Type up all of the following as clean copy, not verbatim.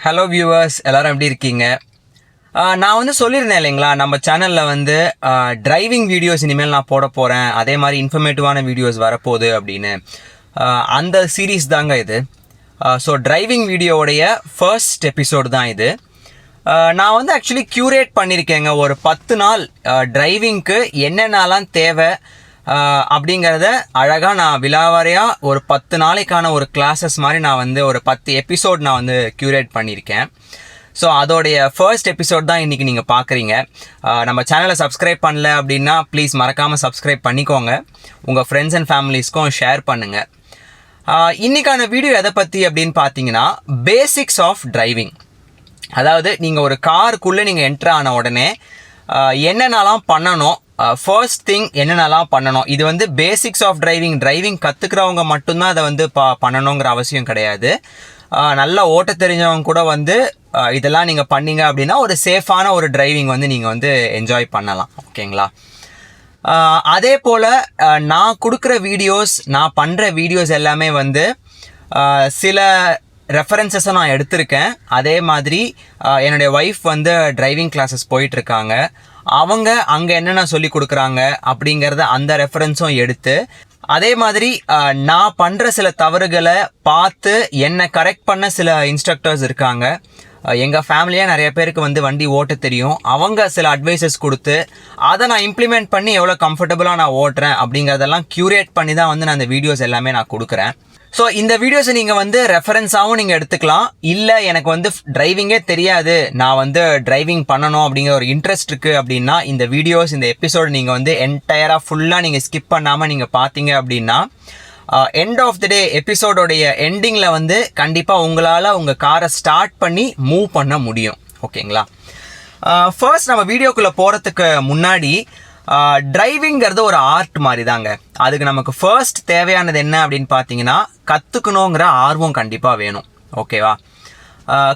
Hello viewers, எல்லாரும் எப்படி இருக்கீங்க? நான் வந்து சொல்லியிருந்தேன் இல்லைங்களா, நம்ம சேனலில் வந்து டிரைவிங் வீடியோஸ் இனிமேல் நான் போட போகிறேன், அதே மாதிரி இன்ஃபர்மேட்டிவான வீடியோஸ் வரப்போகுது அப்படின்னு. அந்த சீரீஸ் தாங்க இது. ஸோ டிரைவிங் வீடியோவுடைய ஃபர்ஸ்ட் எபிசோடு தான் இது. நான் வந்து ஆக்சுவலி க்யூரேட் பண்ணியிருக்கேங்க ஒரு 10 நாள் டிரைவிங்க்கு என்னென்னலாம் தேவை அப்படிங்கிறத அழகாக நான் விலாவாரியாக ஒரு 10 நாளைக்கான ஒரு கிளாஸஸ் மாதிரி நான் வந்து ஒரு 10 எபிசோட் நான் வந்து க்யூரேட் பண்ணியிருக்கேன். ஸோ அதோடைய ஃபர்ஸ்ட் எபிசோட் தான் இன்றைக்கி நீங்கள் பார்க்குறீங்க. நம்ம சேனலை சப்ஸ்கிரைப் பண்ணல அப்படின்னா ப்ளீஸ் மறக்காமல் சப்ஸ்கிரைப் பண்ணிக்கோங்க, உங்கள் ஃப்ரெண்ட்ஸ் அண்ட் ஃபேமிலிஸ்க்கும் ஷேர் பண்ணுங்கள். இன்றைக்கான வீடியோ எதை பற்றி அப்படின்னு பார்த்தீங்கன்னா, பேசிக்ஸ் ஆஃப் டிரைவிங். அதாவது நீங்கள் ஒரு காருக்குள்ளே நீங்கள் என்ட்ரு ஆன உடனே என்னென்னலாம் பண்ணணும், ஃபர்ஸ்ட் திங் என்னென்னலாம் பண்ணணும். இது வந்து பேசிக்ஸ் ஆஃப் டிரைவிங் கற்றுக்கிறவங்க மட்டும்தான் அதை வந்து பண்ணணுங்கிற அவசியம் கிடையாது. நல்லா ஓட்ட தெரிஞ்சவங்க கூட வந்து இதெல்லாம் நீங்கள் பண்ணீங்க அப்படின்னா ஒரு சேஃபான ஒரு டிரைவிங் வந்து நீங்கள் வந்து என்ஜாய் பண்ணலாம். ஓகேங்களா? அதே போல் நான் கொடுக்குற வீடியோஸ், நான் பண்ணுற வீடியோஸ் எல்லாமே வந்து சில ரெஃபரன்சஸை நான் எடுத்திருக்கேன். அதே மாதிரி என்னுடைய ஒய்ஃப் வந்து டிரைவிங் கிளாஸஸ் போயிட்டுருக்காங்க. அவங்க அங்கே என்னென்ன சொல்லி கொடுக்குறாங்க அப்படிங்கிறத அந்த ரெஃபரன்ஸும் எடுத்து, அதே மாதிரி நான் பண்ணுற சில தவறுகளை பார்த்து என்னை கரெக்ட் பண்ண சில இன்ஸ்ட்ரக்டர்ஸ் இருக்காங்க. எங்கள் ஃபேமிலியாக நிறைய பேருக்கு வந்து வண்டி ஓட்ட தெரியும். அவங்க சில அட்வைசஸ் கொடுத்து அதை நான் இம்ப்ளிமெண்ட் பண்ணி எவ்வளோ கம்ஃபர்டபுளாக நான் ஓட்டுறேன் அப்படிங்கிறதெல்லாம் க்யூரேட் பண்ணி தான் வந்து நான் அந்த வீடியோஸ் எல்லாமே நான் கொடுக்குறேன். ஸோ இந்த வீடியோஸை நீங்கள் வந்து ரெஃபரன்ஸாகவும் நீங்கள் எடுத்துக்கலாம். இல்லை எனக்கு வந்து டிரைவிங்கே தெரியாது, நான் வந்து டிரைவிங் பண்ணணும் அப்படிங்கிற ஒரு இன்ட்ரெஸ்ட் இருக்குது அப்படின்னா இந்த வீடியோஸ், இந்த எபிசோடு நீங்கள் வந்து என்டையராக ஃபுல்லாக நீங்கள் ஸ்கிப் பண்ணாமல் நீங்கள் பார்த்தீங்க அப்படின்னா எண்ட் ஆஃப் தி டே எபிசோடோடைய எண்டிங்கில் வந்து கண்டிப்பாக உங்களால் உங்கள் காரை ஸ்டார்ட் பண்ணி மூவ் பண்ண முடியும். ஓகேங்களா? ஃபர்ஸ்ட் நம்ம வீடியோக்குள்ளே போகிறதுக்கு முன்னாடி, டிரைவிங்கிறது ஒரு ஆர்ட் மாதிரி தாங்க. அதுக்கு நமக்கு ஃபர்ஸ்ட் தேவையானது என்ன அப்படின்னு பார்த்தீங்கன்னா, கற்றுக்கணுங்கிற ஆர்வம் கண்டிப்பாக வேணும். ஓகேவா?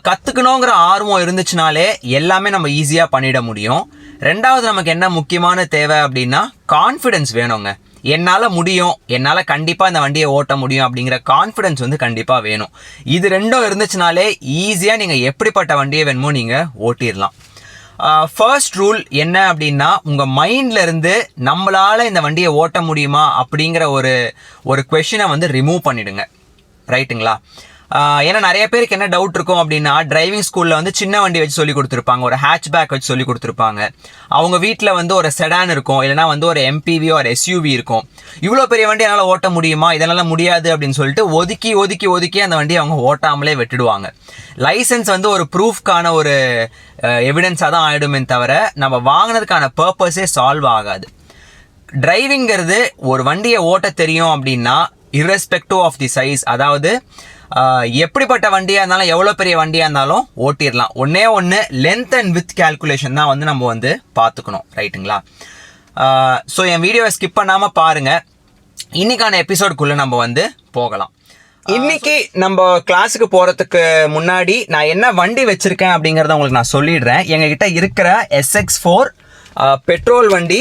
கற்றுக்கணுங்கிற ஆர்வம் இருந்துச்சுனாலே எல்லாமே நம்ம ஈஸியாக பண்ணிட முடியும். ரெண்டாவது நமக்கு என்ன முக்கியமான தேவை அப்படின்னா, கான்ஃபிடென்ஸ் வேணுங்க. என்னால் முடியும், என்னால் கண்டிப்பாக இந்த வண்டியை ஓட்ட முடியும் அப்படிங்கிற கான்ஃபிடென்ஸ் வந்து கண்டிப்பாக வேணும். இது ரெண்டும் இருந்துச்சுனாலே ஈஸியாக நீங்கள் எப்படிப்பட்ட வண்டியை வேணுமோ நீங்கள் ஓட்டிடலாம். ஃபர்ஸ்ட் ரூல் என்ன அப்படின்னா, உங்கள் மைண்டில் இருந்து நம்மளால் இந்த வண்டியை ஓட்ட முடியுமா அப்படிங்கிற ஒரு கொஷினை வந்து ரிமூவ் பண்ணிவிடுங்க. ரைட்டுங்களா? ஏன்னா நிறைய பேருக்கு என்ன டவுட் இருக்கும் அப்படின்னா, டிரைவிங் ஸ்கூலில் வந்து சின்ன வண்டி வச்சு சொல்லி கொடுத்துருப்பாங்க, ஒரு ஹேட்ச்பேக் வச்சு சொல்லி கொடுத்துருப்பாங்க. அவங்க வீட்டில் வந்து ஒரு செடான் இருக்கும், இல்லைனா வந்து ஒரு எம்பிவி ஒரு எஸ்யூவி இருக்கும். இவ்வளோ பெரிய வண்டி என்னால் ஓட்ட முடியுமா, இதெல்லாம் முடியாது அப்படின்னு சொல்லிட்டு ஒதுக்கி அந்த வண்டியை அவங்க ஓட்டாமலே விட்டுடுவாங்க. லைசன்ஸ் வந்து ஒரு ப்ரூஃப்கான ஒரு எவிடன்ஸாக தான் ஆகிடுமே தவிர நம்ம வாங்கினதுக்கான பர்பஸே சால்வ் ஆகாது. டிரைவிங்கிறது ஒரு வண்டியை ஓட்ட தெரியும் அப்படின்னா irrespective ஆஃப் தி சைஸ், அதாவது எப்படிப்பட்ட வண்டியாக இருந்தாலும் எவ்வளோ பெரிய வண்டியாக இருந்தாலும் ஓட்டிடலாம். ஒன்று லென்த் அண்ட் வித் கேல்குலேஷன் தான் வந்து நம்ம வந்து பார்த்துக்கணும். ரைட்டுங்களா? ஸோ என் வீடியோவை ஸ்கிப் பண்ணாமல் பாருங்கள். இன்னைக்கான எபிசோடுக்குள்ளே நம்ம வந்து போகலாம். இன்னைக்கு நம்ம கிளாஸுக்கு போகிறதுக்கு முன்னாடி நான் என்ன வண்டி வச்சுருக்கேன் அப்படிங்கிறத உங்களுக்கு நான் சொல்லிடுறேன். எங்ககிட்ட இருக்கிற SX4 பெட்ரோல் வண்டி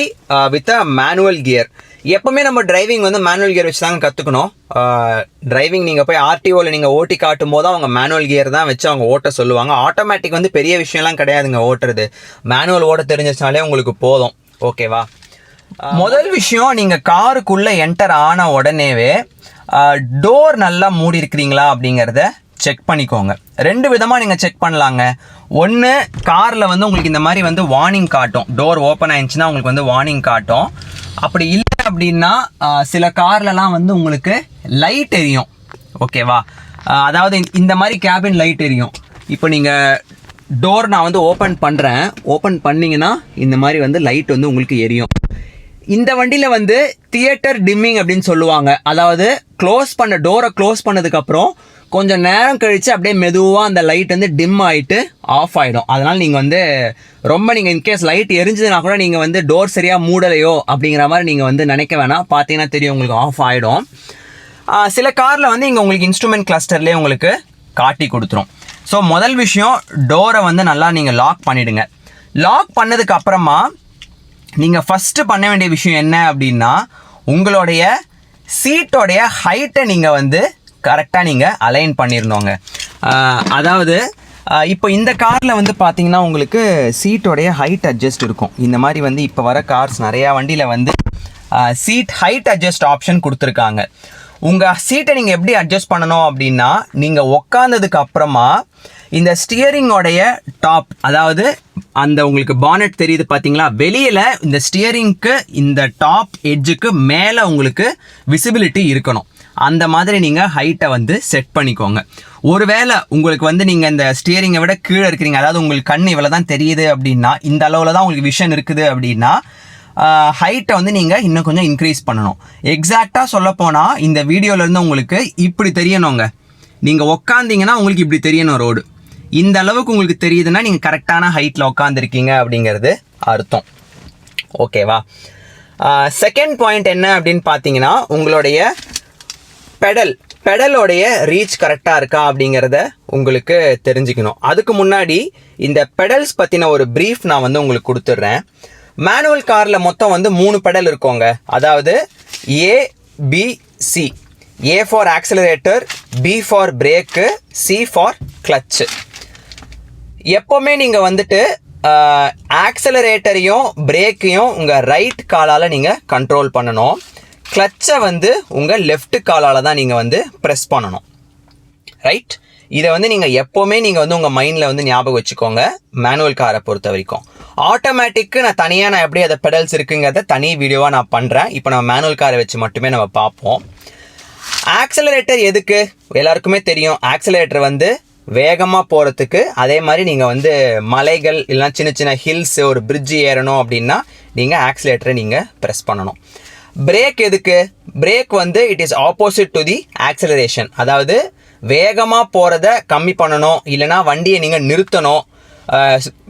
வித் அ மேனுவல் கியர். எப்போவுமே நம்ம டிரைவிங் வந்து மேனுவல் கியர் வச்சு தாங்க கற்றுக்கணும். டிரைவிங் நீங்கள் போய் ஆர்டிஓவில் நீங்கள் ஓட்டி காட்டும் போது அவங்க மேனுவல் கியர் தான் வச்சு அவங்க ஓட்ட சொல்லுவாங்க. ஆட்டோமேட்டிக் வந்து பெரிய விஷயம்லாம் கிடையாதுங்க ஓட்டுறது. மேனுவல் ஓட்ட தெரிஞ்சிச்சுனாலே உங்களுக்கு போதும். ஓகேவா? முதல் விஷயம், நீங்கள் காருக்குள்ளே என்டர் ஆன உடனேவே டோர் நல்லா மூடி இருக்கிறீங்களா அப்படிங்கிறத செக் பண்ணிக்கோங்க. 2 விதமாக நீங்கள் செக் பண்ணலாங்க. ஒன்று, காரில் வந்து உங்களுக்கு இந்த மாதிரி வந்து வார்னிங் காட்டும், டோர் ஓப்பன் ஆயிடுச்சுன்னா உங்களுக்கு வந்து வார்னிங் காட்டும். அப்படி இல்லை அப்படின்னா சில கார்லலாம் வந்து உங்களுக்கு லைட் எரியும். ஓகேவா? அதாவது இந்த மாதிரி கேபின் லைட் எரியும். இப்போ நீங்கள் டோர் நான் வந்து ஓப்பன் பண்ணுறேன், ஓப்பன் பண்ணிங்கன்னா இந்த மாதிரி வந்து லைட் வந்து உங்களுக்கு எரியும். இந்த வண்டியில் வந்து தியேட்டர் டிம்மிங் அப்படின்னு சொல்லுவாங்க. அதாவது டோரை க்ளோஸ் பண்ணதுக்கப்புறம் கொஞ்சம் நேரம் கழித்து அப்படியே மெதுவாக அந்த லைட் வந்து டிம் ஆகிட்டு ஆஃப் ஆகிடும். அதனால் நீங்கள் வந்து நீங்கள் இன்கேஸ் லைட் எரிஞ்சதுன்னா கூட நீங்கள் வந்து டோர் சரியாக மூடலையோ அப்படிங்கிற மாதிரி நீங்கள் வந்து நினைக்க வேணாம். பார்த்தீங்கன்னா தெரியும் உங்களுக்கு ஆஃப் ஆகிடும். சில காரில் வந்து இங்கே உங்களுக்கு இன்ஸ்ட்ருமெண்ட் கிளஸ்டர்லேயே உங்களுக்கு காட்டி கொடுத்துரும். ஸோ முதல் விஷயம், டோரை வந்து நல்லா நீங்கள் லாக் பண்ணிவிடுங்க. லாக் பண்ணதுக்கு அப்புறமா நீங்கள் ஃபஸ்ட்டு பண்ண வேண்டிய விஷயம் என்ன அப்படின்னா, உங்களுடைய சீட்டோடைய ஹைட்டை நீங்கள் வந்து கரெக்டாக நீங்கள் அலைன் பண்ணிடணுங்க. அதாவது இப்போ இந்த காரில் வந்து பார்த்தீங்கன்னா உங்களுக்கு சீட்டோடைய ஹைட் அட்ஜஸ்ட் இருக்கும். இந்த மாதிரி வந்து இப்போ வர கார்ஸ் நிறையா வண்டியில் வந்து சீட் ஹைட் அட்ஜஸ்ட் ஆப்ஷன் கொடுத்துருக்காங்க. உங்கள் சீட்டை நீங்கள் எப்படி அட்ஜஸ்ட் பண்ணணும் அப்படின்னா, நீங்கள் உக்காந்ததுக்கு அப்புறமா இந்த ஸ்டியரிங்கோடைய டாப், அதாவது அந்த உங்களுக்கு பானட் தெரியுது பார்த்தீங்களா, வெளியில் இந்த ஸ்டியரிங்க்கு இந்த டாப் எட்ஜுக்கு மேலே உங்களுக்கு விசிபிலிட்டி இருக்கணும். அந்த மாதிரி நீங்கள் ஹைட்டை வந்து செட் பண்ணிக்கோங்க. ஒருவேளை உங்களுக்கு வந்து நீங்கள் இந்த ஸ்டியரிங்கை விட கீழே இருக்கிறீங்க, அதாவது உங்களுக்கு கண் இவ்வளோ தான் தெரியுது அப்படின்னா, இந்த அளவில் தான் உங்களுக்கு விஷன் இருக்குது அப்படின்னா, ஹைட்டை வந்து நீங்கள் இன்னும் கொஞ்சம் இன்க்ரீஸ் பண்ணணும். எக்ஸாக்டாக சொல்லப்போனால் இந்த வீடியோலேருந்து உங்களுக்கு இப்படி தெரியணுங்க. நீங்கள் உக்காந்திங்கன்னா உங்களுக்கு இப்படி தெரியணும் ரோடு. இந்த அளவுக்கு உங்களுக்கு தெரியுதுன்னா நீங்கள் கரெக்டான ஹைட்டில் உட்காந்துருக்கீங்க அப்படிங்கிறது அர்த்தம். ஓகேவா? செகண்ட் பாயிண்ட் என்ன அப்படின்னு பார்த்தீங்கன்னா, உங்களுடைய பெடலோடைய ரீச் கரெக்டாக இருக்கா அப்படிங்கிறத உங்களுக்கு தெரிஞ்சுக்கணும். அதுக்கு முன்னாடி இந்த பெடல்ஸ் பற்றின ஒரு ப்ரீஃப் நான் வந்து உங்களுக்கு கொடுத்துட்றேன். மேனுவல் காரில் மொத்தம் வந்து 3 பெடல் இருக்கோங்க. அதாவது A, B, C. A for accelerator, B for brake, C for clutch. எப்போவுமே நீங்கள் வந்துட்டு ஆக்சிலரேட்டரையும் பிரேக்கையும் உங்கள் ரைட் காலால் நீங்கள் கண்ட்ரோல் பண்ணணும். கிளச்சை வந்து உங்கள் லெஃப்ட் காலால் தான் நீங்கள் வந்து ப்ரெஸ் பண்ணணும். ரைட்? இதை வந்து நீங்கள் எப்போவுமே நீங்கள் வந்து உங்கள் மைண்டில் வந்து ஞாபகம் வச்சுக்கோங்க. மேனுவல் காரை பொறுத்த வரைக்கும். ஆட்டோமேட்டிக்கு நான் தனியாக எப்படி அதை பெடல்ஸ் இருக்குங்கிறத தனி வீடியோவாக நான் பண்ணுறேன். இப்போ நம்ம மேனுவல் காரை வச்சு மட்டுமே நம்ம பார்ப்போம். ஆக்சிலரேட்டர் எதுக்கு? எல்லாருக்குமே தெரியும். ஆக்சிலரேட்டர் வந்து வேகமாக போகிறதுக்கு. அதே மாதிரி நீங்கள் வந்து மலைகள் இல்லைனா சின்ன சின்ன ஹில்ஸு, ஒரு பிரிட்ஜு ஏறணும் அப்படின்னா நீங்கள் ஆக்சிலேட்டரை நீங்கள் ப்ரெஸ் பண்ணணும். பிரேக் எதுக்கு? பிரேக் வந்து it is opposite to the acceleration. அதாவது வேகமாக போகிறத கம்மி பண்ணணும், இல்லைனா வண்டியை நீங்கள் நிறுத்தணும்,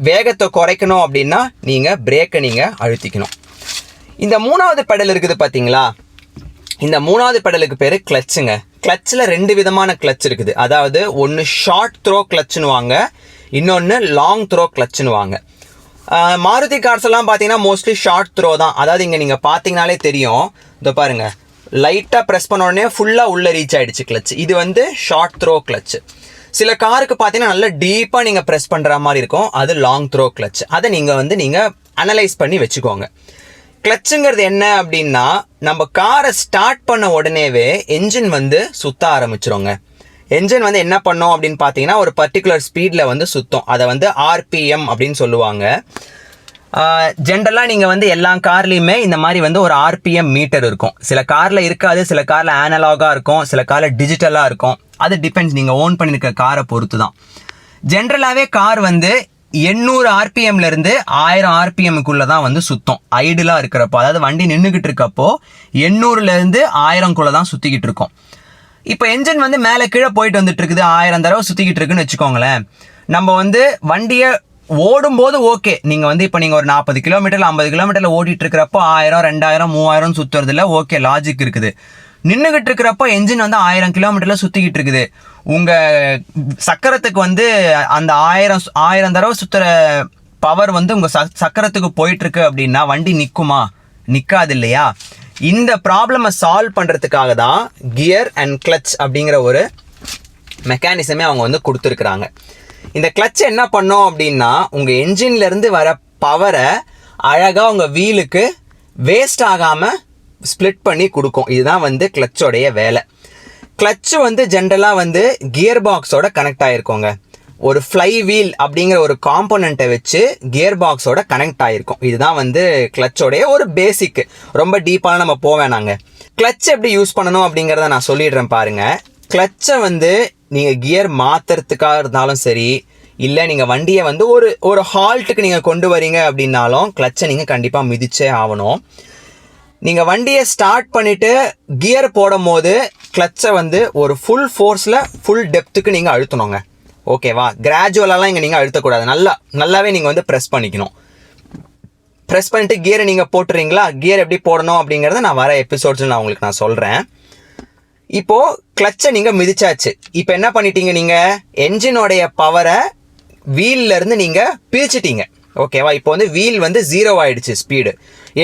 வேகத்தை குறைக்கணும் அப்படின்னா நீங்கள் பிரேக்கை நீங்கள் அழுத்திக்கணும். இந்த 3வது பெடல் இருக்குது பார்த்தீங்களா, இந்த 3வது பெடலுக்கு பேர் கிளச்சுங்க. கிளச்சில் 2 விதமான கிளச் இருக்குது. அதாவது ஒன்று ஷார்ட் த்ரோ கிளச்சுன்னு வாங்க, இன்னொன்று லாங் த்ரோ கிளச்சுன்னு வாங்க. மாருதி கார்ஸ் எல்லாம் பார்த்தீங்கன்னா மோஸ்ட்லி ஷார்ட் த்ரோ தான். அதாவது இங்கே நீங்கள் பார்த்தீங்கனாலே தெரியும். இதோ பாருங்கள், லைட்டாக ப்ரெஸ் பண்ண உடனே ஃபுல்லாக உள்ளே ரீச் ஆகிடுச்சு கிளச். இது வந்து ஷார்ட் த்ரோ கிளச்சு. சில காருக்கு பார்த்தீங்கன்னா நல்லா டீப்பாக நீங்கள் ப்ரெஸ் பண்ணுற மாதிரி இருக்கும், அது லாங் த்ரோ கிளச். அதை நீங்கள் அனலைஸ் பண்ணி வச்சுக்கோங்க. கிளச்சுங்கிறது என்ன அப்படின்னா, நம்ம காரை ஸ்டார்ட் பண்ண உடனேவே என்ஜின் வந்து சுத்த ஆரம்பிச்சிருங்க. என்ஜின் வந்து என்ன பண்ணோம் அப்படின்னு பார்த்தீங்கன்னா, ஒரு பர்டிகுலர் ஸ்பீடில் வந்து சுத்தம். அதை வந்து ஆர்பிஎம் அப்படின்னு சொல்லுவாங்க. ஜென்ரலாக நீங்கள் வந்து எல்லா கார்லேயுமே இந்த மாதிரி வந்து ஒரு ஆர்பிஎம் மீட்டர் இருக்கும். சில காரில் இருக்காது, சில காரில் ஆனலாகாக இருக்கும், சில காரில் டிஜிட்டலாக இருக்கும். அது டிபெண்ட்ஸ் நீங்கள் ஓன் பண்ணியிருக்க காரை பொறுத்து தான். ஜென்ரலாகவே கார் வந்து 800 ஆர்பிஎம்லேருந்து 1000 ஆர்பிஎம்க்குள்ளே தான் வந்து சுத்தம். ஐடிலாக இருக்கிறப்போ, அதாவது வண்டி நின்றுக்கிட்டு இருக்கப்போ 800லேருந்து 1000க்குள்ளே தான் சுற்றிக்கிட்டு இருக்கோம். இப்போ என்ஜின் வந்து மேலே கீழே போயிட்டு வந்துட்டு இருக்குது, 1000 தடவை சுற்றிக்கிட்டு இருக்குன்னு வச்சுக்கோங்களேன். நம்ம வந்து வண்டியை ஓடும்போது ஓகே, நீங்கள் வந்து இப்போ நீங்கள் ஒரு 40 கிலோமீட்டர் 50 கிலோமீட்டரில் ஓடிட்டு இருக்கிறப்போ 1000, 2000, 3000 சுற்றுறதுல ஓகே லாஜிக் இருக்குது. நின்றுக்கிட்டு இருக்கிறப்போ என்ஜின் வந்து 1000 கிலோமீட்டரில் சுற்றிக்கிட்டு இருக்குது. உங்கள் சக்கரத்துக்கு வந்து அந்த 1000 தடவை சுற்றுற பவர் வந்து உங்கள் சக்கரத்துக்கு போயிட்டுருக்கு அப்படின்னா வண்டி நிற்குமா? நிற்காது இல்லையா? இந்த ப்ராப்ளமை சால்வ் பண்ணுறதுக்காக தான் கியர் அண்ட் கிளச் அப்படிங்கிற ஒரு மெக்கானிசமே அவங்க வந்து கொடுத்துருக்குறாங்க. இந்த கிளச் என்ன பண்ணோம் அப்படின்னா, உங்கள் என்ஜின்லேருந்து வர பவரை அழகாக உங்கள் வீலுக்கு வேஸ்ட் ஆகாமல் ஸ்ப்ளிட் பண்ணி கொடுக்கும். இதுதான் வந்து கிளச்சோடைய வேலை. கிளச்சு வந்து ஜென்ரலாக வந்து கியர் பாக்ஸோட கனெக்ட் ஆகிருக்கோங்க. ஒரு ஃப்ளை வீல் அப்படிங்கிற ஒரு காம்போனண்ட்டை வச்சு கியர் பாக்ஸோட கனெக்ட் ஆகிருக்கும். இதுதான் வந்து கிளச்சோடைய ஒரு பேசிக். ரொம்ப டீப்பாக நம்ம போவேனாங்க. கிளச் எப்படி யூஸ் பண்ணணும் அப்படிங்கிறத நான் சொல்லிடுறேன் பாருங்கள். கிளச்சை வந்து நீங்கள் கியர் மாற்றுறதுக்காக இருந்தாலும் சரி, இல்லை நீங்கள் வண்டியை வந்து ஒரு ஹால்ட்டுக்கு நீங்கள் கொண்டு வரீங்க அப்படின்னாலும் கிளச்சை நீங்கள் கண்டிப்பாக மிதிச்சே ஆகணும். நீங்கள் வண்டியை ஸ்டார்ட் பண்ணிவிட்டு கியர் போடும் போது கிளச்சை வந்து ஒரு ஃபுல் ஃபோர்ஸில் ஃபுல் டெப்த்துக்கு நீங்கள் அழுத்தணுங்க. ஓகேவா? கிராஜுவலாலாம் இங்கே நீங்கள் அழுத்தக்கூடாது. நல்லாவே நீங்கள் வந்து ப்ரெஸ் பண்ணிக்கணும். ப்ரெஸ் பண்ணிவிட்டு கியரை நீங்கள் போட்டுறீங்களா? கியர் எப்படி போடணும் அப்படிங்கிறத நான் வர எபிசோட்ஸில் நான் சொல்கிறேன். இப்போது கிளச்சை நீங்கள் மிதிச்சாச்சு. இப்போ என்ன பண்ணிட்டீங்க? நீங்கள் என்ஜினோடைய பவரை வீல்லேருந்து நீங்கள் பிரிச்சிட்டீங்க. ஓகேவா? இப்போ வந்து வீல் வந்து 0 ஆகிடுச்சு ஸ்பீடு.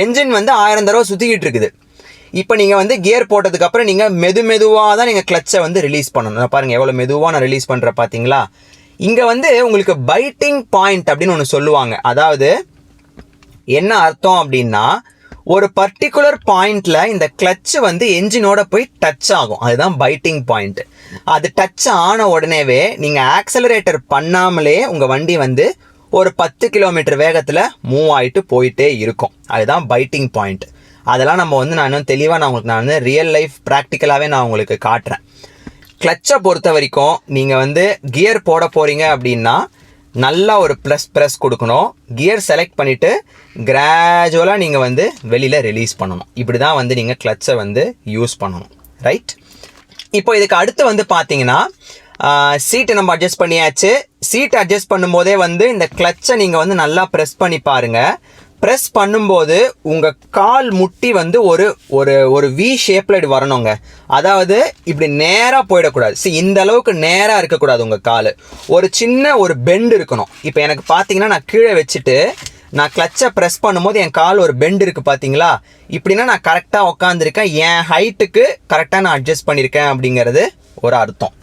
என்ஜின் வந்து 1000 தடவை சுற்றிக்கிட்டு இருக்குது. இப்போ நீங்கள் வந்து கியர் போட்டதுக்கப்புறம் நீங்கள் மெதுவாக தான் நீங்கள் கிளச்சை வந்து ரிலீஸ் பண்ணணும். பாருங்கள் எவ்வளோ மெதுவாக நான் ரிலீஸ் பண்ணுறேன் பார்த்தீங்களா? இங்கே வந்து உங்களுக்கு பைட்டிங் பாயிண்ட் அப்படின்னு ஒன்று சொல்லுவாங்க. அதாவது என்ன அர்த்தம் அப்படின்னா, ஒரு பர்டிகுலர் பாயிண்ட்ல இந்த கிளட்ச் வந்து என்ஜினோட போய் டச் ஆகும். அதுதான் பைட்டிங் பாயிண்ட். அது டச் ஆன உடனேவே நீங்கள் ஆக்சலரேட்டர் பண்ணாமலே உங்கள் வண்டி வந்து ஒரு 10 கிலோமீட்டர் வேகத்தில் மூவ் ஆகிட்டு போயிட்டே இருக்கும். அதுதான் பைட்டிங் பாயிண்ட். அதெல்லாம் நம்ம வந்து நான் இன்னும் தெளிவாக நான் ரியல் லைஃப் ப்ராக்டிக்கலாகவே நான் உங்களுக்கு காட்டுறேன். கிளட்சை பொறுத்த வரைக்கும் நீங்கள் வந்து கியர் போட போகிறீங்க அப்படின்னா நல்லா ஒரு ப்ரெஸ் கொடுக்கணும். கியர் செலக்ட் பண்ணிவிட்டு கிராஜுவலாக நீங்கள் வந்து வெளியில் ரிலீஸ் பண்ணணும். இப்படி தான் வந்து நீங்கள் கிளட்சை வந்து யூஸ் பண்ணணும். ரைட். இப்போ இதுக்கு அடுத்து வந்து பார்த்தீங்கன்னா சீட்டை நம்ம அட்ஜஸ்ட் பண்ணியாச்சு. சீட் அட்ஜஸ்ட் பண்ணும்போதே வந்து இந்த கிளட்சை நீங்கள் வந்து நல்லா ப்ரெஸ் பண்ணி பாருங்கள். ப்ரெஸ் பண்ணும்போது உங்கள் கால் முட்டி வந்து ஒரு ஒரு ஒரு வி ஷேப்பில் இப்படி வரணுங்க. அதாவது இப்படி நேராக போயிடக்கூடாது. இந்த அளவுக்கு நேராக இருக்கக்கூடாது உங்கள் கால். ஒரு சின்ன ஒரு பெண்டு இருக்கணும். இப்போ எனக்கு பார்த்தீங்கன்னா நான் கீழே வச்சுட்டு நான் கிளட்சை ப்ரெஸ் பண்ணும்போது என் கால் ஒரு பெண்டு இருக்குது பார்த்தீங்களா? இப்படின்னா நான் கரெக்டாக உட்காந்துருக்கேன், என் ஹைட்டுக்கு கரெக்டாக நான் அட்ஜஸ்ட் பண்ணியிருக்கேன் அப்படிங்கிறது ஒரு அர்த்தம்.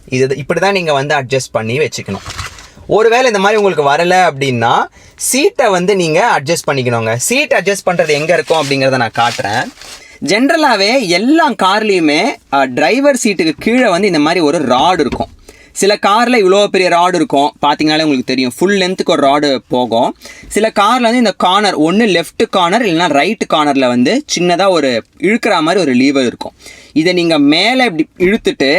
இப்படி தான் நீங்கள் வந்து அட்ஜஸ்ட் பண்ணி வச்சுக்கணும். ஒருவேளை இந்த மாதிரி உங்களுக்கு வரலை அப்படின்னா சீட்டை வந்து நீங்கள் அட்ஜஸ்ட் பண்ணிக்கணுங்க. சீட் அட்ஜஸ்ட் பண்ணுறது எங்கே இருக்கும் அப்படிங்கிறத நான் காட்டுறேன். ஜென்ரலாகவே எல்லா கார்லேயுமே டிரைவர் சீட்டுக்கு கீழே வந்து இந்த மாதிரி ஒரு ராடு இருக்கும். சில காரில் இவ்வளோ பெரிய ராடு இருக்கும், பார்த்தீங்கனாலே உங்களுக்கு தெரியும். ஃபுல் லென்த்துக்கு ஒரு ராடு போகும். சில காரில் வந்து இந்த கார்னர் ஒன்று லெஃப்ட் கார்னர் இல்லைனா ரைட் கார்னரில் வந்து சின்னதாக ஒரு இழுக்கிற மாதிரி ஒரு லீவர் இருக்கும். இதை நீங்கள் மேலே இப்படி இழுத்துட்டு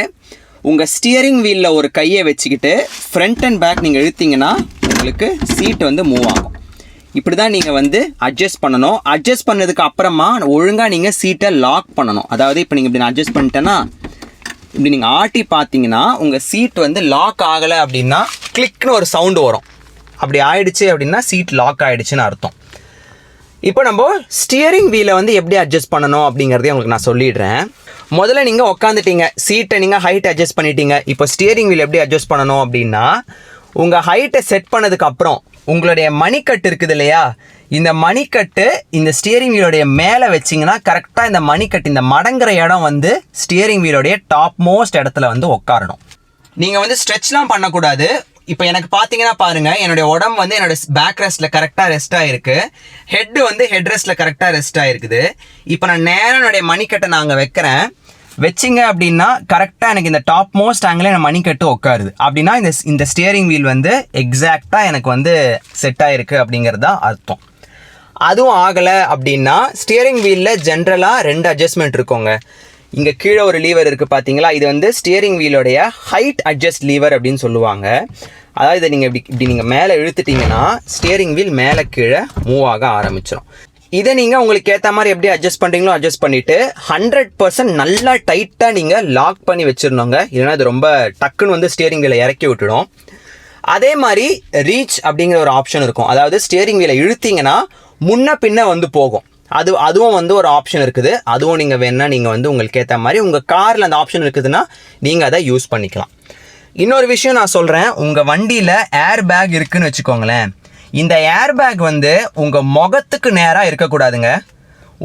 உங்கள் ஸ்டியரிங் வீலில் ஒரு கையை வச்சுக்கிட்டு ஃப்ரண்ட் அண்ட் பேக் நீங்கள் இழுத்தீங்கன்னா உங்களுக்கு சீட் வந்து மூவ் ஆகும். இப்படி தான் நீங்கள் வந்து அட்ஜஸ்ட் பண்ணணும். அட்ஜஸ்ட் பண்ணதுக்கு அப்புறமா ஒழுங்காக நீங்கள் சீட்டை லாக் பண்ணணும். அதாவது இப்போ நீங்கள் இப்படி நான் அட்ஜஸ்ட் பண்ணிட்டேன்னா இப்படி நீங்கள் ஆட்டி பார்த்தீங்கன்னா உங்கள் சீட் வந்து லாக் ஆகலை அப்படின்னா கிளிக்னு ஒரு சவுண்டு வரும். அப்படி ஆயிடுச்சு அப்படின்னா சீட் லாக் ஆகிடுச்சின்னு அர்த்தம். இப்போ நம்ம ஸ்டியரிங் வீலை வந்து எப்படி அட்ஜஸ்ட் பண்ணணும் அப்படிங்கிறதையும் உங்களுக்கு நான் சொல்லிடுறேன். முதல்ல நீங்கள் உட்காந்துட்டீங்க, சீட்டை நீங்கள் ஹைட் அட்ஜஸ்ட் பண்ணிட்டீங்க. இப்போ ஸ்டியரிங் வீல் எப்படி அட்ஜஸ்ட் பண்ணணும் அப்படின்னா, உங்கள் ஹைட்டை செட் பண்ணதுக்கப்புறம் உங்களுடைய மணிக்கட்டு இருக்குது இல்லையா, இந்த மணிக்கட்டு இந்த ஸ்டியரிங் வீலோடைய மேலே வச்சிங்கன்னா கரெக்டாக இந்த மணிக்கட்டு இந்த மடங்குற இடம் வந்து ஸ்டியரிங் வீலோடைய டாப் மோஸ்ட் இடத்துல வந்து உட்காரணும். நீங்கள் வந்து ஸ்ட்ரெச்லாம் பண்ணக்கூடாது. இப்போ எனக்கு பார்த்தீங்கன்னா பாருங்கள், என்னுடைய உடம்பு வந்து என்னோட பேக் ரெஸ்ட்டில் கரெக்டாக ரெஸ்ட் ஆகிருக்கு, ஹெட்டு வந்து ஹெட் ரெஸ்ட்டில் கரெக்டாக ரெஸ்ட் ஆகிருக்குது. இப்போ நான் நேராக என்னுடைய மணிக்கட்டை நாங்கள் வைக்கிறேன். வச்சிங்க அப்படின்னா கரெக்டாக எனக்கு இந்த டாப் மோஸ்ட் ஆங்கில் என் மணிக்கட்டு உட்காருது. அப்படின்னா இந்த ஸ்டியரிங் வீல் வந்து எக்ஸாக்டாக எனக்கு வந்து செட் ஆகிருக்கு அப்படிங்கிறது தான் அர்த்தம். அதுவும் ஆகலை அப்படின்னா ஸ்டியரிங் வீலில் ஜென்ரலாக 2 அட்ஜஸ்ட்மெண்ட் இருக்குங்க. இங்கே கீழே ஒரு லீவர் இருக்குது பார்த்தீங்களா, இது வந்து ஸ்டியரிங் வீலோடைய ஹைட் அட்ஜஸ்ட் லீவர் அப்படின்னு சொல்லுவாங்க. அதாவது இதை நீங்கள் இப்படி நீங்கள் மேலே இழுத்துட்டிங்கன்னா ஸ்டியரிங் வீல் மேலே கீழே மூவ் ஆக ஆரம்பிச்சிடும். இதை நீங்கள் உங்களுக்கு ஏற்ற மாதிரி எப்படி அட்ஜஸ்ட் பண்ணுறீங்களோ அட்ஜஸ்ட் பண்ணிவிட்டு 100% நல்லா டைட்டாக நீங்கள் லாக் பண்ணி வச்சிடணுங்க. இல்லைன்னா அது ரொம்ப டக்குன்னு வந்து ஸ்டியரிங் வீலை இறக்கி விட்டுடும். அதே மாதிரி ரீச் அப்படிங்கிற ஒரு ஆப்ஷன் இருக்கும். அதாவது ஸ்டியரிங் வீலை இழுத்தீங்கன்னா முன்ன பின்ன வந்து போகும். அதுவும் வந்து ஒரு ஆப்ஷன் இருக்குது. அதுவும் நீங்கள் வேணா நீங்கள் வந்து உங்களுக்கு ஏற்ற மாதிரி உங்கள் காரில் அந்த ஆப்ஷன் இருக்குதுன்னா நீங்கள் அதை யூஸ் பண்ணிக்கலாம். இன்னொரு விஷயம் நான் சொல்கிறேன், உங்கள் வண்டியில் ஏர் பேக் இருக்குதுன்னு வச்சுக்கோங்களேன். இந்த ஏர் பேக் வந்து உங்கள் முகத்துக்கு நேராக இருக்கக்கூடாதுங்க,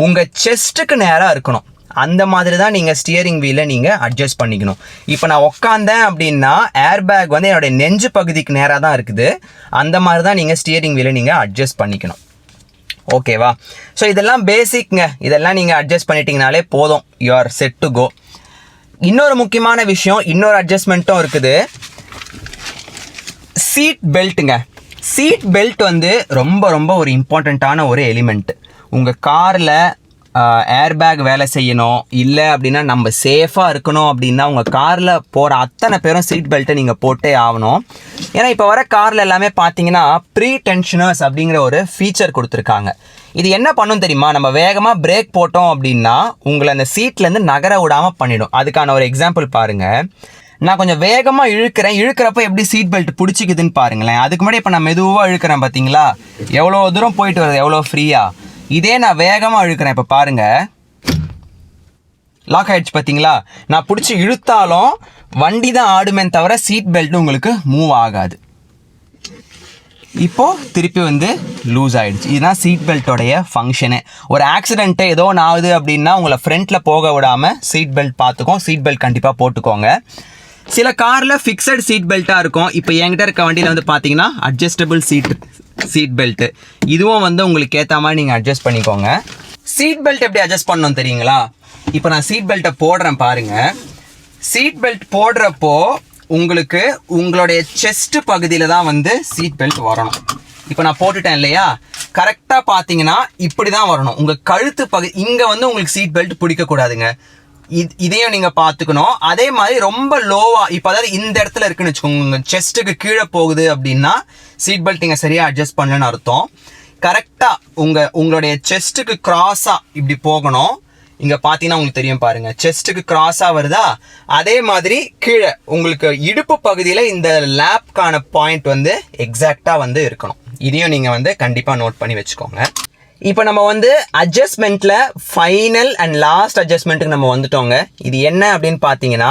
உங்கள் செஸ்ட்டுக்கு நேராக இருக்கணும். அந்த மாதிரி தான் நீங்கள் ஸ்டியரிங் வீலை நீங்கள் அட்ஜஸ்ட் பண்ணிக்கணும். இப்போ நான் உட்காந்தேன் அப்படின்னா ஏர் பேக் வந்து என்னுடைய நெஞ்சு பகுதிக்கு நேராக தான் இருக்குது. அந்த மாதிரி தான் நீங்கள் ஸ்டியரிங் வீலை நீங்கள் அட்ஜஸ்ட் பண்ணிக்கணும். ஓகேவா? ஸோ இதெல்லாம் பேசிக்ங்க. இதெல்லாம் நீங்கள் அட்ஜஸ்ட் பண்ணிட்டீங்கனாலே போதும், you are set to go. இன்னொரு முக்கியமான விஷயம், இன்னொரு அட்ஜஸ்ட்மெண்ட்டும் இருக்குது, சீட் பெல்ட்டுங்க. சீட் பெல்ட் வந்து ரொம்ப ரொம்ப ஒரு இம்பார்ட்டண்ட்டான ஒரு எலிமெண்ட். உங்கள் காரில் ஏர் பேக் வேலை செய்யணும், இல்லை அப்படின்னா நம்ம சேஃபாக இருக்கணும் அப்படின்னா உங்கள் காரில் போகிற அத்தனை பேரும் சீட் பெல்ட்டை நீங்கள் போட்டே ஆகணும். ஏன்னா இப்போ வர காரில் எல்லாமே பார்த்தீங்கன்னா ப்ரீ டென்ஷனர்ஸ் அப்படிங்கிற ஒரு ஃபீச்சர் கொடுத்துருக்காங்க. இது என்ன பண்ணும் தெரியுமா? நம்ம வேகமாக பிரேக் போட்டோம் அப்படின்னா உங்களை அந்த சீட்லேருந்து நகர விடாமல் பண்ணிடும். அதுக்கான ஒரு எக்ஸாம்பிள் பாருங்கள். நான் கொஞ்சம் வேகமாக இழுக்கிறப்ப எப்படி சீட் பெல்ட் பிடிச்சிக்குதுன்னு பாருங்களேன். அதுக்கு முன்னாடி இப்போ நான் மெதுவாக இழுக்கிறேன் பார்த்தீங்களா, எவ்வளோ தூரம் போயிட்டு வருது, எவ்வளோ ஃப்ரீயாக. இதே நான் வேகமாக இழுக்கிறேன், இப்போ பாருங்கள் லாக் ஆகிடுச்சு பார்த்தீங்களா. நான் பிடிச்சி இழுத்தாலும் வண்டி தான் ஆடுமே தவிர சீட் பெல்ட் உங்களுக்கு மூவ் ஆகாது. இப்போது திருப்பி வந்து லூஸ் ஆகிடுச்சு. இதுதான் சீட் பெல்ட்டோடைய ஃபங்க்ஷனு. ஒரு ஆக்சிடென்ட்டு ஏதோ ஒன்று ஆகுது அப்படின்னா உங்களை ஃப்ரண்ட்டில் போக விடாமல் சீட் பெல்ட் பார்த்துக்கோங்க. சீட் பெல்ட் கண்டிப்பாக போட்டுக்கோங்க. சில காரில் ஃபிக்ஸட் சீட் பெல்ட்டாக இருக்கும். இப்போ என்கிட்ட இருக்க வண்டியில் வந்து பார்த்தீங்கன்னா அட்ஜஸ்டபிள் சீட் பெல்ட்டு. இதுவும் வந்து உங்களுக்கு ஏற்ற மாதிரி நீங்கள் அட்ஜஸ்ட் பண்ணிக்கோங்க. சீட் பெல்ட் எப்படி அட்ஜஸ்ட் பண்ணணும் தெரியுங்களா? இப்போ நான் சீட் பெல்ட்டை போடுறேன் பாருங்கள். சீட் பெல்ட் போடுறப்போ உங்களுக்கு உங்களுடைய செஸ்ட் பகுதியில் தான் வந்து சீட் பெல்ட் வரணும். இப்போ நான் போட்டுட்டேன் இல்லையா, கரெக்டாக பார்த்தீங்கன்னா இப்படி தான் வரணும். உங்கள் கழுத்து பகுதி இங்கே வந்து உங்களுக்கு சீட் பெல்ட் பிடிக்கக்கூடாதுங்க. இதையும் நீங்கள் பார்த்துக்கணும். அதே மாதிரி ரொம்ப லோவாக, இப்போ அதாவது இந்த இடத்துல இருக்குன்னு வச்சுக்கோங்க, உங்கள் செஸ்ட்டுக்கு கீழே போகுது அப்படின்னா சீட் பெல்ட் நீங்கள் சரியாக அட்ஜஸ்ட் பண்ணலன்னு அர்த்தம். கரெக்டாக உங்களுடைய செஸ்ட்டுக்கு கிராஸாக இப்படி போகணும். இங்கே பார்த்தீங்கன்னா உங்களுக்கு தெரியும் பாருங்கள், செஸ்ட்டுக்கு கிராஸாக வருதா? அதே மாதிரி கீழே உங்களுக்கு இடுப்பு பகுதியில் இந்த லேப்கான பாயிண்ட் வந்து எக்ஸாக்டாக வந்து இருக்கணும். இதையும் நீங்கள் வந்து கண்டிப்பாக நோட் பண்ணி வச்சுக்கோங்க. இப்போ நம்ம வந்து அட்ஜஸ்ட்மெண்ட்டில் ஃபைனல் அண்ட் லாஸ்ட் அட்ஜஸ்ட்மெண்ட்டுக்கு நம்ம வந்துட்டோங்க. இது என்ன அப்படின்னு பார்த்தீங்கன்னா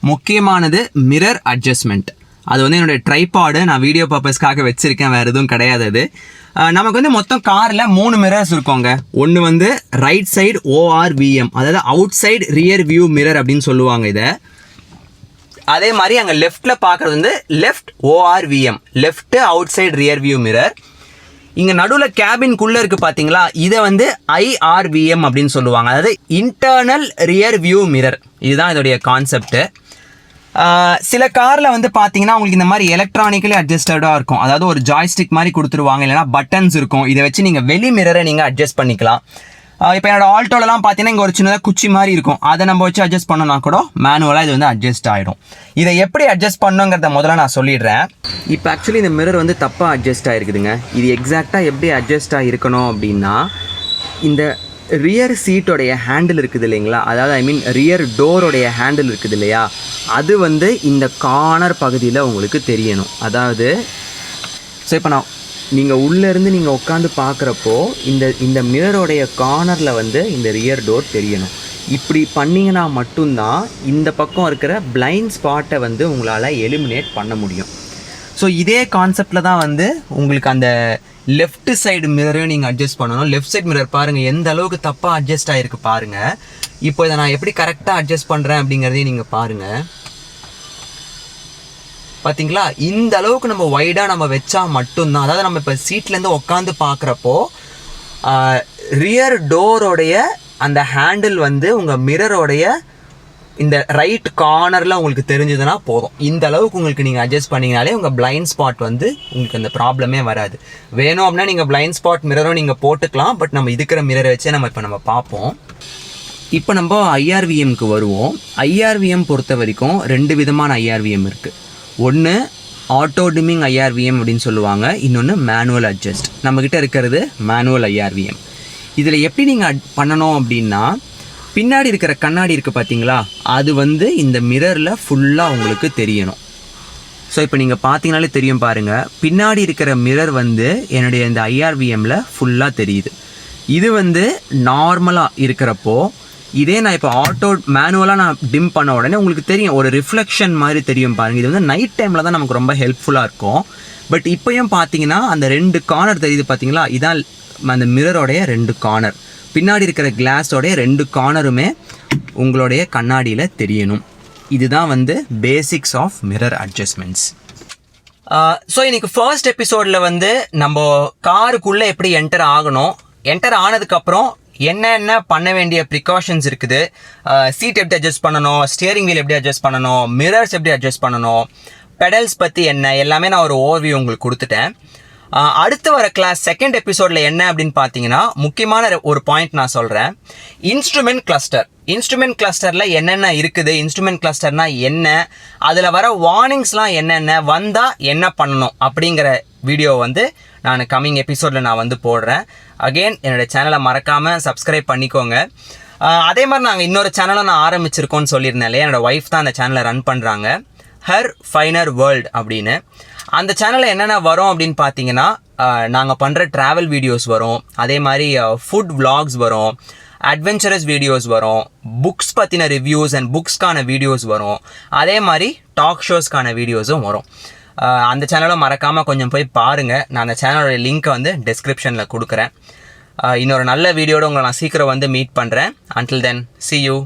முக்கியமானது மிரர் அட்ஜஸ்ட்மெண்ட். அது வந்து என்னுடைய ட்ரைபாடு நான் வீடியோ பர்பஸ்க்காக வச்சுருக்கேன், வேறு எதுவும் கிடையாது. அது நமக்கு வந்து மொத்தம் காரில் 3 மிரர்ஸ் இருக்கோங்க. ஒன்று வந்து ரைட் சைடு ORVM, அதாவது out side rear view mirror அப்படின்னு சொல்லுவாங்க இதை. அதே மாதிரி அங்கே லெஃப்டில் பார்க்குறது வந்து left ORVM, left out side rear view mirror. இங்கே நடுவில் கேபின்குள்ளே இருக்குது பார்த்தீங்களா, இதை வந்து IRVM அப்படின்னு சொல்லுவாங்க, அதாவது இன்டர்னல் ரியர் வியூ மிரர். இதுதான் இதோடைய கான்செப்ட்டு. சில காரில் வந்து பார்த்தீங்கன்னா உங்களுக்கு இந்த மாதிரி எலக்ட்ரானிக்கலி அட்ஜஸ்டடாக இருக்கும். அதாவது ஒரு ஜாய்ஸ்டிக் மாதிரி கொடுத்துருவாங்க, இல்லைனா பட்டன்ஸ் இருக்கும். இதை வச்சு நீங்கள் வெளி மிரரை நீங்கள் அட்ஜஸ்ட் பண்ணிக்கலாம். இப்போ என்னோட ஆல்டோலலாம் பார்த்தீங்கன்னா இங்கே ஒரு சின்னதாக குச்சி மாதிரி இருக்கும். அதை நம்ம வச்சு அட்ஜஸ்ட் பண்ணோன்னா கூட மேனுவலாக இது வந்து அட்ஜஸ்ட் ஆகிடும். இதை எப்படி அட்ஜஸ்ட் பண்ணுங்கிறத முதல்ல நான் சொல்லிடுறேன். இப்போ ஆக்சுவலி இந்த மிரர் வந்து தப்பாக அட்ஜஸ்ட் ஆகிருக்குதுங்க. இது எக்ஸாக்டாக எப்படி அட்ஜஸ்ட் ஆகிருக்கணும் அப்படின்னா, இந்த ரியர் சீட்டோடைய ஹேண்டில் இருக்குது இல்லைங்களா, அதாவது ரியர் டோரோடைய ஹேண்டில் இருக்குது இல்லையா, அது வந்து இந்த கார்னர் பகுதியில் உங்களுக்கு தெரியணும். அதாவது இப்போ நீங்கள் உள்ளேருந்து நீங்கள் உட்காந்து பார்க்குறப்போ இந்த மிரரோடைய கார்னரில் வந்து இந்த ரியர் டோர் தெரியணும். இப்படி பண்ணிங்கன்னா மட்டும்தான் இந்த பக்கம் இருக்கிற பிளைண்ட் ஸ்பாட்டை வந்து உங்களால் எலிமினேட் பண்ண முடியும். ஸோ இதே கான்செப்டில் தான் வந்து உங்களுக்கு அந்த லெஃப்ட் சைடு மிரரையும் நீங்கள் அட்ஜஸ்ட் பண்ணணும். லெஃப்ட் சைடு மிரர் பாருங்கள் எந்த அளவுக்கு தப்பாக அட்ஜஸ்ட் ஆகிருக்கு பாருங்கள். இப்போ இதை நான் எப்படி கரெக்டாக அட்ஜஸ்ட் பண்ணுறேன் அப்படிங்கிறதையும் நீங்கள் பாருங்கள். பார்த்தீங்களா, இந்த அளவுக்கு நம்ம வைடாக நம்ம வச்சா மட்டும்தான், அதாவது நம்ம இப்போ சீட்லேருந்து உட்காந்து பார்க்குறப்போ ரியர் டோரோடைய அந்த ஹேண்டில் வந்து உங்கள் மிரரோடைய இந்த ரைட் கார்னரில் உங்களுக்கு தெரிஞ்சதுன்னா போதும். இந்த அளவுக்கு உங்களுக்கு நீங்கள் அட்ஜஸ்ட் பண்ணிங்கனாலே உங்கள் பிளைண்ட் ஸ்பாட் வந்து உங்களுக்கு அந்த ப்ராப்ளமே வராது. வேணும் அப்படின்னா நீங்கள் பிளைண்ட் ஸ்பாட் மிரரும் நீங்கள் போட்டுக்கலாம். பட் நம்ம இருக்கிற மிரரை வச்சே நம்ம பார்ப்போம். இப்போ நம்ம IRVMக்கு வருவோம். IRVM பொறுத்த வரைக்கும் 2 விதமான IRVM இருக்குது. ஒன்று ஆட்டோ டிமிங் IRVM அப்படின்னு சொல்லுவாங்க, இன்னொன்று மேனுவல் அட்ஜஸ்ட். நம்மக்கிட்ட இருக்கிறது மேனுவல் IRVM. இதில் எப்படி நீங்கள் பண்ணணும் அப்படின்னா, பின்னாடி இருக்கிற கண்ணாடி இருக்குது பார்த்தீங்களா, அது வந்து இந்த மிரரில் ஃபுல்லாக உங்களுக்கு தெரியணும். ஸோ இப்போ நீங்கள் பார்த்தீங்கனாலே தெரியும் பாருங்கள், பின்னாடி இருக்கிற மிரர் வந்து என்னுடைய இந்த IRVMல ஃபுல்லாக தெரியுது. இது வந்து நார்மலாக இருக்கிறப்போ, இதே நான் இப்போ மேனுவலாக நான் டிம் பண்ண உடனே உங்களுக்கு தெரியும், ஒரு ரிஃப்ளெக்ஷன் மாதிரி தெரியும் பாருங்கள். இது வந்து நைட் டைமில் தான் நமக்கு ரொம்ப ஹெல்ப்ஃபுல்லாக இருக்கும். பட் இப்போயும் பார்த்தீங்கன்னா அந்த 2 கார்னர் தெரியுது பார்த்தீங்களா, இதான் அந்த மிரரோடைய 2 கார்னர். பின்னாடி இருக்கிற கிளாஸோடைய 2 கார்னருமே உங்களுடைய கண்ணாடியில் தெரியணும். இதுதான் வந்து basics of mirror adjustments. So இன்னைக்கு ஃபர்ஸ்ட் எபிசோடில் வந்து நம்ம காருக்குள்ளே எப்படி என்டர் ஆகணும், என்டர் ஆனதுக்கப்புறம் என்னென்ன பண்ண வேண்டிய ப்ரிகாஷன்ஸ் இருக்குது, சீட் எப்படி அட்ஜஸ்ட் பண்ணணும், ஸ்டியரிங் வீல் எப்படி அட்ஜஸ்ட் பண்ணணும், மிரர்ஸ் எப்படி அட்ஜஸ்ட் பண்ணணும், பெடல்ஸ் பற்றி என்ன, எல்லாமே நான் ஒரு ஓவர்வியூ உங்களுக்கு கொடுத்துட்டேன். அடுத்து வர கிளாஸ் செகண்ட் எபிசோடில் என்ன அப்படின்னு பார்த்தீங்கன்னா, முக்கியமான ஒரு பாயிண்ட் நான் சொல்கிறேன். இன்ஸ்ட்ருமெண்ட் கிளஸ்டரில் என்னென்ன இருக்குது, இன்ஸ்ட்ருமெண்ட் கிளஸ்டர்னால் என்ன, அதில் வர வார்னிங்ஸ்லாம் என்னென்ன, வந்தால் என்ன பண்ணணும் அப்படிங்கிற வீடியோ வந்து நான் கம்மிங் எபிசோடில் நான் வந்து போடுறேன். அகெயின் என்னோடய சேனலை மறக்காமல் சப்ஸ்கிரைப் பண்ணிக்கோங்க. அதே மாதிரி நாங்கள் இன்னொரு சேனலும் நான் ஆரம்பிச்சிருக்கோன்னு சொல்லியிருந்தேன் இல்லையா, என்னோடய ஒய்ஃப் தான் அந்த சேனலை ரன் பண்ணுறாங்க, ஹர் ஃபைனர் வேர்ல்டு அப்படின்னு. அந்த சேனலில் என்னென்ன வரும் அப்படின்னு பார்த்தீங்கன்னா, நாங்கள் பண்ணுற ட்ராவல் வீடியோஸ் வரும், அதே மாதிரி ஃபுட் vlogs வரும், அட்வென்ச்சரஸ் வீடியோஸ் வரும், புக்ஸ் பற்றின ரிவ்யூஸ் அண்ட் புக்ஸ்க்கான வீடியோஸ் வரும், அதே மாதிரி டாக் ஷோஸ்க்கான வீடியோஸும் வரும். அந்த சேனலும் மறக்காமல் கொஞ்சம் போய் பாருங்கள். நான் அந்த சேனலோட லிங்க்கை வந்து டிஸ்கிரிப்ஷனில் கொடுக்குறேன். இன்னொரு நல்ல வீடியோட உங்களை நான் சீக்கிரம் வந்து மீட் பண்ணுறேன். Until then, see you.